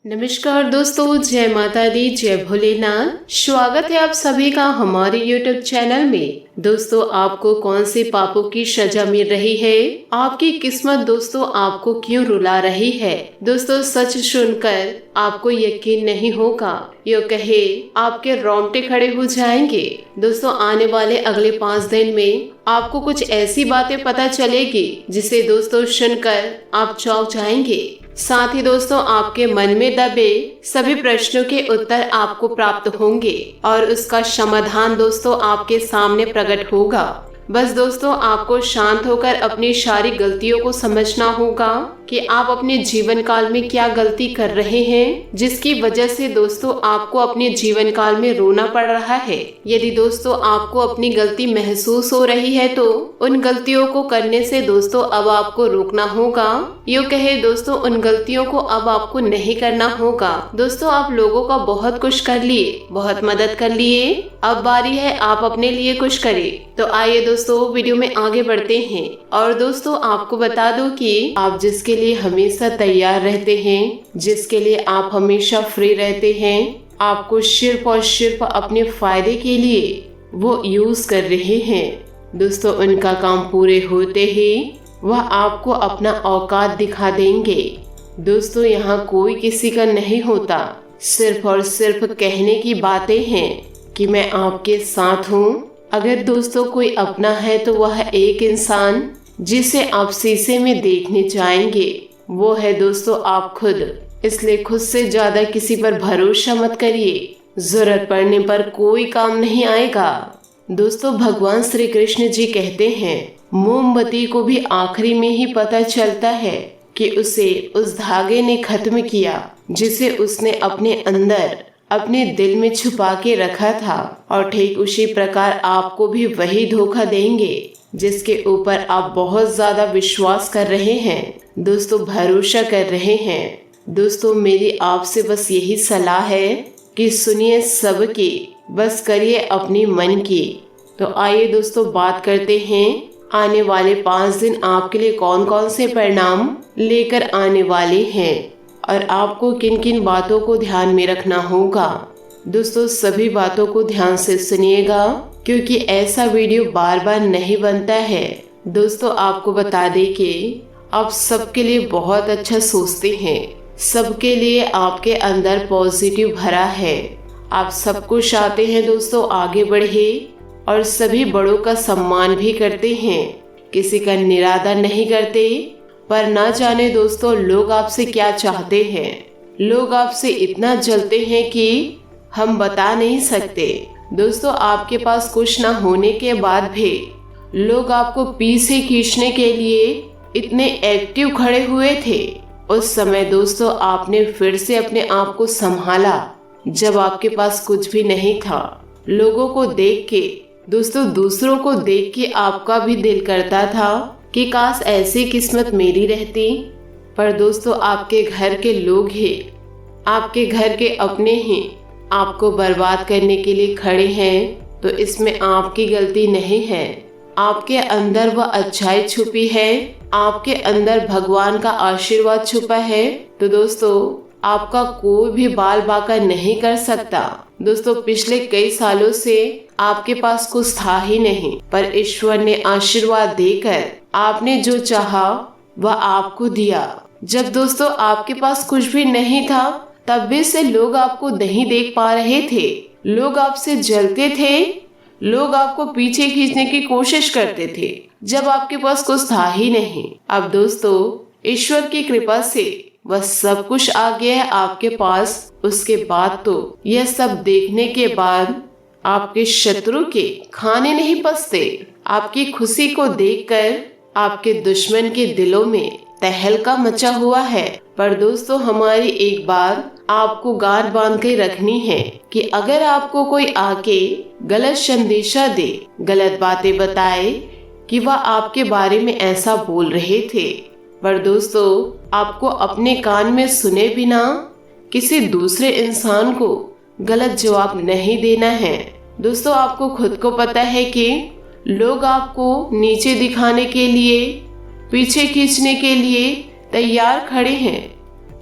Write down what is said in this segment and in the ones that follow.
नमस्कार दोस्तों, जय माता दी, जय भोलेनाथ। स्वागत है आप सभी का हमारे YouTube चैनल में। दोस्तों, आपको कौन से पापों की सजा मिल रही है? आपकी किस्मत दोस्तों आपको क्यों रुला रही है? दोस्तों, सच सुनकर आपको यकीन नहीं होगा, यो कहे आपके रोंगटे खड़े हो जाएंगे। दोस्तों, आने वाले अगले 5 दिन में आपको कुछ ऐसी बातें पता चलेगी जिसे दोस्तों सुनकर आप चौंक जाएंगे। साथ ही दोस्तों, आपके मन में दबे सभी प्रश्नों के उत्तर आपको प्राप्त होंगे और उसका समाधान दोस्तों आपके सामने प्रकट होगा। बस दोस्तों, आपको शांत होकर अपनी सारी गलतियों को समझना होगा कि आप अपने जीवन काल में क्या गलती कर रहे हैं, जिसकी वजह से दोस्तों आपको अपने जीवन काल में रोना पड़ रहा है। यदि दोस्तों आपको अपनी गलती महसूस हो रही है तो उन गलतियों को करने से दोस्तों अब आपको रोकना होगा। यूँ कहे दोस्तों, उन गलतियों को अब आपको नहीं करना होगा। दोस्तों, आप लोगों का बहुत कुछ कर लिए, बहुत मदद कर लिए, अब बारी है आप अपने लिए कुछ करें। तो आइए दोस्तों वीडियो में आगे बढ़ते हैं। और दोस्तों, आपको बता दूं कि आप जिसके लिए हमेशा तैयार रहते हैं, जिसके लिए आप हमेशा फ्री रहते हैं, आपको सिर्फ और सिर्फ अपने फायदे के लिए वो यूज कर रहे हैं। दोस्तों, उनका काम पूरे होते ही वह आपको अपना औकात दिखा देंगे। दोस्तों, यहाँ कोई किसी का नहीं होता, सिर्फ और सिर्फ कहने की बातें हैं कि मैं आपके साथ हूँ। अगर दोस्तों कोई अपना है तो वह एक इंसान जिसे आप शीशे में देखने जाएंगे, वो है दोस्तों आप खुद। इसलिए खुद से ज्यादा किसी पर भरोसा मत करिए, जरूरत पड़ने पर कोई काम नहीं आएगा। दोस्तों, भगवान श्री कृष्ण जी कहते हैं, मोमबत्ती को भी आखिरी में ही पता चलता है कि उसे उस धागे ने खत्म किया जिसे उसने अपने अंदर अपने दिल में छुपा के रखा था। और ठीक उसी प्रकार आपको भी वही धोखा देंगे जिसके ऊपर आप बहुत ज्यादा विश्वास कर रहे हैं, दोस्तों भरोसा कर रहे हैं। दोस्तों, मेरी आपसे बस यही सलाह है कि सुनिए सबकी, बस करिए अपनी मन की। तो आइए दोस्तों बात करते हैं आने वाले 5 दिन आपके लिए कौन कौन से परिणाम लेकर आने वाले हैं और आपको किन किन बातों को ध्यान में रखना होगा। दोस्तों, सभी बातों को ध्यान से सुनिएगा क्योंकि ऐसा वीडियो बार बार नहीं बनता है। दोस्तों, आपको बता दें कि आप सबके लिए बहुत अच्छा सोचते हैं, सबके लिए आपके अंदर पॉजिटिव भरा है। आप सब कुछ चाहते हैं दोस्तों आगे बढ़े और सभी बड़ों का सम्मान भी करते हैं, किसी का निरादर नहीं करते। पर ना जाने दोस्तों लोग आपसे क्या चाहते हैं, लोग आपसे इतना जलते हैं कि हम बता नहीं सकते। दोस्तों, आपके पास कुछ ना होने के बाद भी लोग आपको पीछे खींचने के लिए इतने एक्टिव खड़े हुए थे। उस समय दोस्तों आपने फिर से अपने आप को संभाला जब आपके पास कुछ भी नहीं था। लोगों को देख के दोस्तों, दूसरों को देख के आपका भी दिल करता था कि काश ऐसी किस्मत मेरी रहती। पर दोस्तों, आपके घर के लोग ही, आपके घर के अपने ही आपको बर्बाद करने के लिए खड़े हैं। तो इसमें आपकी गलती नहीं है, आपके अंदर वह अच्छाई छुपी है, आपके अंदर भगवान का आशीर्वाद छुपा है। तो दोस्तों, आपका कोई भी बाल बांका नहीं कर सकता। दोस्तों, पिछले कई सालों से आपके पास कुछ था ही नहीं, पर ईश्वर ने आशीर्वाद देकर आपने जो चाहा वह आपको दिया। जब दोस्तों आपके पास कुछ भी नहीं था तब भी से लोग आपको नहीं देख पा रहे थे, लोग आपसे जलते थे, लोग आपको पीछे खींचने की कोशिश करते थे जब आपके पास कुछ था ही नहीं। अब दोस्तों ईश्वर की कृपा से वह सब कुछ आ गया है आपके पास। उसके बाद तो यह सब देखने के बाद आपके शत्रु के खाने नहीं पचते। आपकी खुशी को देखकर आपके दुश्मन के दिलों में तहलका मचा हुआ है। पर दोस्तों, हमारी एक बात आपको गांठ बांध के रखनी है कि अगर आपको कोई आके गलत संदेशा दे, गलत बातें बताए कि वह आपके बारे में ऐसा बोल रहे थे, पर दोस्तों आपको अपने कान में सुने बिना किसी दूसरे इंसान को गलत जवाब नहीं देना है। दोस्तों, आपको खुद को पता है कि लोग आपको नीचे दिखाने के लिए, पीछे खींचने के लिए तैयार खड़े हैं।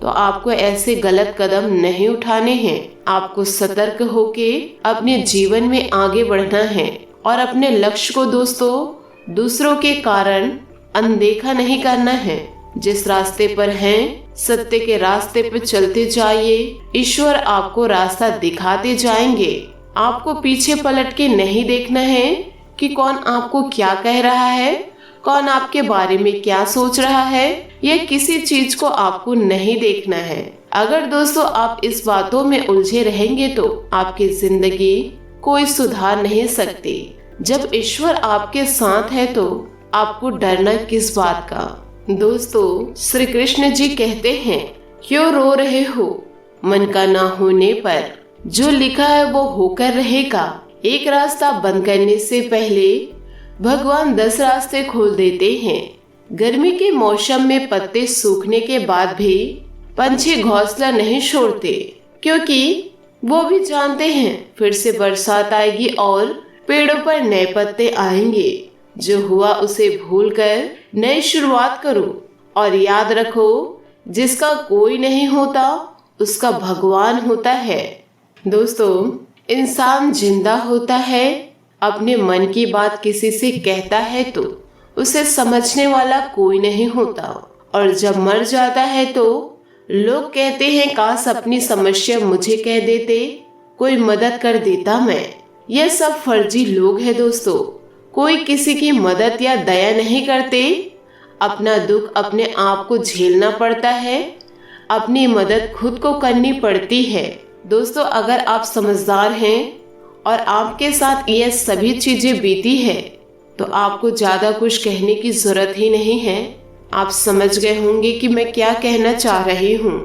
तो आपको ऐसे गलत कदम नहीं उठाने हैं। आपको सतर्क होके अपने जीवन में आगे बढ़ना है और अपने लक्ष्य को दोस्तों दूसरों के कारण अनदेखा नहीं करना है। जिस रास्ते पर हैं, सत्य के रास्ते पर चलते जाइए। ईश्वर आपको रास्ता दिखाते जाएंगे। आपको पीछे पलट के नहीं देखना है कि कौन आपको क्या कह रहा है, कौन आपके बारे में क्या सोच रहा है। यह किसी चीज को आपको नहीं देखना है। अगर दोस्तों आप इस बातों में उलझे रहेंगे तो आपकी जिंदगी कोई सुधार नहीं सकती। जब ईश्वर आपके साथ है तो आपको डरना किस बात का। दोस्तों श्री कृष्ण जी कहते हैं, क्यों रो रहे हो, मन का ना होने पर जो लिखा है वो होकर रहेगा। एक रास्ता बंद करने से पहले भगवान 10 रास्ते खोल देते हैं। गर्मी के मौसम में पत्ते सूखने के बाद भी पंछी घोंसला नहीं छोड़ते, क्योंकि वो भी जानते हैं फिर से बरसात आएगी और पेड़ों पर नए पत्ते आएंगे। जो हुआ उसे भूलकर नई शुरुआत करो और याद रखो, जिसका कोई नहीं होता उसका भगवान होता है। दोस्तों इंसान जिंदा होता है, अपने मन की बात किसी से कहता है तो उसे समझने वाला कोई नहीं होता, और जब मर जाता है तो लोग कहते हैं काश अपनी समस्या मुझे कह देते, कोई मदद कर देता मैं। यह सब फर्जी लोग हैं दोस्तों। कोई किसी की मदद या दया नहीं करते। अपना दुख अपने आप को झेलना पड़ता है, अपनी मदद खुद को करनी पड़ती है। दोस्तों अगर आप समझदार हैं और आपके साथ यह सभी चीजें बीती है तो आपको ज्यादा कुछ कहने की जरूरत ही नहीं है। आप समझ गए होंगे कि मैं क्या कहना चाह रही हूँ।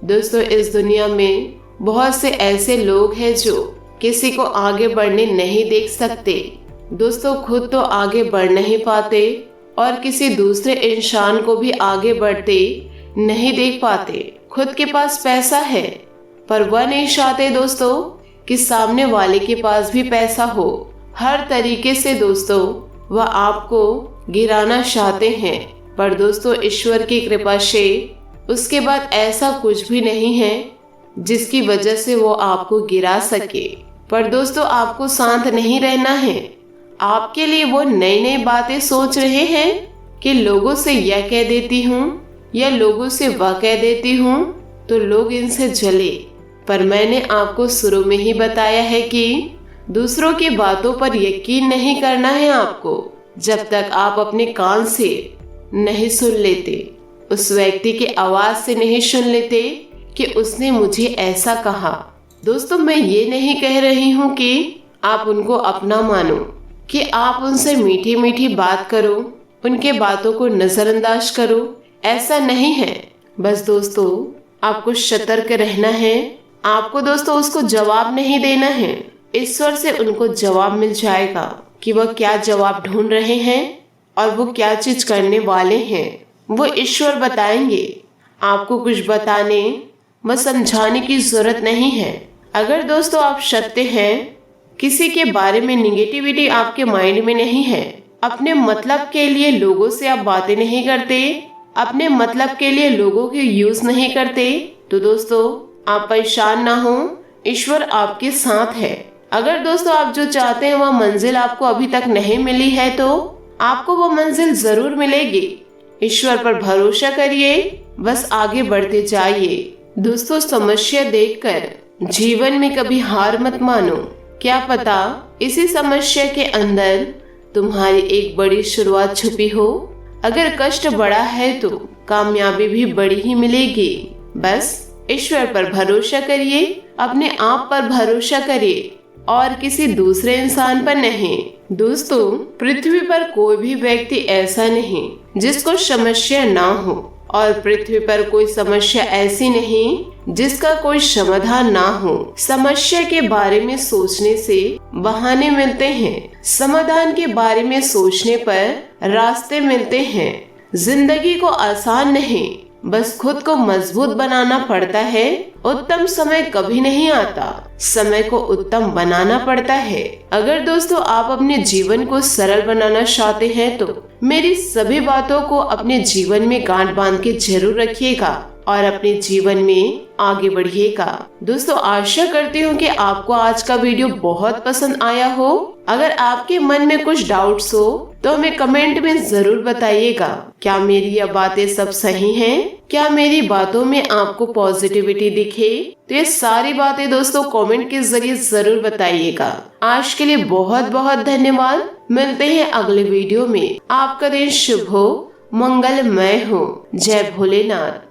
दोस्तों इस दुनिया में बहुत से ऐसे लोग हैं जो किसी को आगे बढ़ने नहीं देख सकते। दोस्तों खुद तो आगे बढ़ नहीं पाते और किसी दूसरे इंसान को भी आगे बढ़ते नहीं देख पाते। खुद के पास पैसा है पर वह नहीं चाहते दोस्तों कि सामने वाले के पास भी पैसा हो। हर तरीके से दोस्तों वह आपको गिराना चाहते हैं, पर दोस्तों ईश्वर की कृपा से उसके बाद ऐसा कुछ भी नहीं है जिसकी वजह से वो आपको गिरा सके। पर दोस्तों आपको शांत नहीं रहना है। आपके लिए वो नई नई बातें सोच रहे हैं कि लोगों से यह कह देती हूँ या लोगों से वह कह देती हूँ तो लोग इनसे जले। पर मैंने आपको शुरू में ही बताया है कि दूसरों की बातों पर यकीन नहीं करना है आपको, जब तक आप अपने कान से नहीं सुन लेते, उस व्यक्ति की आवाज से नहीं सुन लेते कि उसने मुझे ऐसा कहा। दोस्तों मैं ये नहीं कह रही हूँ कि आप उनको अपना मानो, कि आप उनसे मीठी मीठी बात करो, उनके बातों को नजरअंदाज करो, ऐसा नहीं है। बस दोस्तों आपको सतर्क रहना है। आपको दोस्तों उसको जवाब नहीं देना है। ईश्वर से उनको जवाब मिल जाएगा कि वह क्या जवाब ढूंढ रहे हैं और वो क्या चीज करने वाले हैं, वो ईश्वर बताएंगे। आपको कुछ बताने व समझाने की जरूरत नहीं है। अगर दोस्तों आप सत्य हैं, किसी के बारे में निगेटिविटी आपके माइंड में नहीं है, अपने मतलब के लिए लोगों से आप बातें नहीं करते, अपने मतलब के लिए लोगों के यूज नहीं करते, तो दोस्तों आप परेशान ना हो, ईश्वर आपके साथ है। अगर दोस्तों आप जो चाहते हैं वह मंजिल आपको अभी तक नहीं मिली है तो आपको वो मंजिल जरूर मिलेगी। ईश्वर पर भरोसा करिए, बस आगे बढ़ते जाइए। दोस्तों समस्या देखकर जीवन में कभी हार मत मानो। क्या पता इसी समस्या के अंदर तुम्हारी एक बड़ी शुरुआत छुपी हो। अगर कष्ट बड़ा है तो कामयाबी भी बड़ी ही मिलेगी। बस ईश्वर पर भरोसा करिए, अपने आप पर भरोसा करिए और किसी दूसरे इंसान पर नहीं। दोस्तों पृथ्वी पर कोई भी व्यक्ति ऐसा नहीं जिसको समस्या ना हो, और पृथ्वी पर कोई समस्या ऐसी नहीं जिसका कोई समाधान ना हो। समस्या के बारे में सोचने से बहाने मिलते हैं, समाधान के बारे में सोचने पर रास्ते मिलते हैं। जिंदगी को आसान नहीं बस खुद को मजबूत बनाना पड़ता है। उत्तम समय कभी नहीं आता, समय को उत्तम बनाना पड़ता है। अगर दोस्तों आप अपने जीवन को सरल बनाना चाहते हैं तो मेरी सभी बातों को अपने जीवन में गांठ बांध के जरूर रखिएगा और अपने जीवन में आगे बढ़िएगा। दोस्तों आशा करती हूँ कि आपको आज का वीडियो बहुत पसंद आया हो। अगर आपके मन में कुछ डाउट्स हो तो हमें कमेंट में जरूर बताइएगा। क्या मेरी यह बातें सब सही हैं? क्या मेरी बातों में आपको पॉजिटिविटी दिखे? तो ये सारी बातें दोस्तों कमेंट के जरिए जरूर बताइएगा। आज के लिए बहुत बहुत धन्यवाद। मिलते हैं अगले वीडियो में। आपका दिन शुभ हो, मंगलमय हो। जय भोलेनाथ।